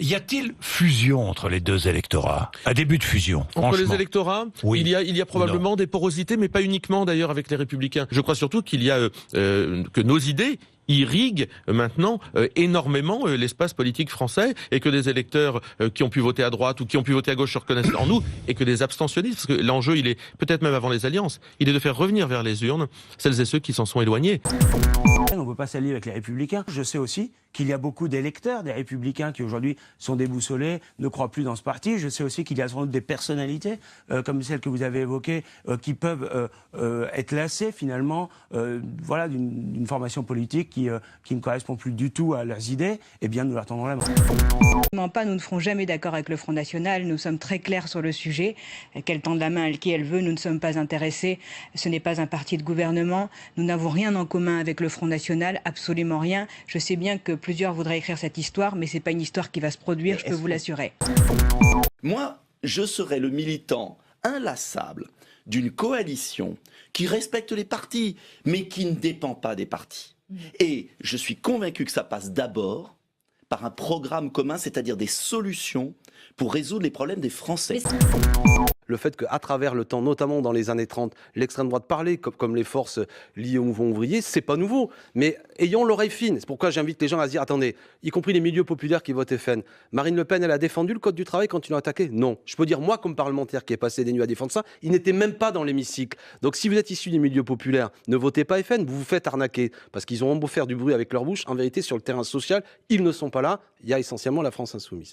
Y a-t-il fusion entre les deux électorats? Un début de fusion, Entre les électorats, oui. il y a probablement des porosités, mais pas uniquement d'ailleurs avec les Républicains. Je crois surtout qu'il y a que nos idées irriguent maintenant énormément l'espace politique français, et que des électeurs qui ont pu voter à droite ou qui ont pu voter à gauche se reconnaissent en nous, et que des abstentionnistes, parce que l'enjeu, il est peut-être même avant les alliances, il est de faire revenir vers les urnes celles et ceux qui s'en sont éloignés. On ne peut pas s'allier avec les Républicains. Je sais aussi qu'il y a beaucoup d'électeurs des Républicains qui aujourd'hui sont déboussolés, ne croient plus dans ce parti. Je sais aussi qu'il y a sans doute des personnalités, comme celles que vous avez évoquées, qui peuvent être lassées finalement voilà, d'une formation politique qui ne correspond plus du tout à leurs idées. Eh bien, nous leur tendons la main. Nous ne ferons jamais d'accord avec le Front National. Nous sommes très clairs sur le sujet. Qu'elle tende la main à qui elle veut, nous ne sommes pas intéressés. Ce n'est pas un parti de gouvernement. Nous n'avons rien en commun avec le Front National, absolument rien. Je sais bien que plusieurs voudraient écrire cette histoire, mais ce n'est pas une histoire qui va se produire, je peux vous l'assurer. Moi, je serai le militant inlassable d'une coalition qui respecte les partis, mais qui ne dépend pas des partis. Et je suis convaincu que ça passe d'abord par un programme commun, c'est-à-dire des solutions pour résoudre les problèmes des Français. Le fait qu'à travers le temps, notamment dans les années 30, l'extrême droite parlait comme les forces liées au mouvement ouvrier, c'est pas nouveau. Mais ayons l'oreille fine. C'est pourquoi j'invite les gens à se dire, attendez, y compris les milieux populaires qui votent FN. Marine Le Pen, elle a défendu le Code du travail quand ils l'ont attaqué? Non. Je peux dire, moi, comme parlementaire qui ai passé des nuits à défendre ça, il n'était même pas dans l'hémicycle. Donc si vous êtes issu des milieux populaires, ne votez pas FN, vous vous faites arnaquer. Parce qu'ils ont beau faire du bruit avec leur bouche, en vérité, sur le terrain social, ils ne sont pas là. Il y a essentiellement la France insoumise.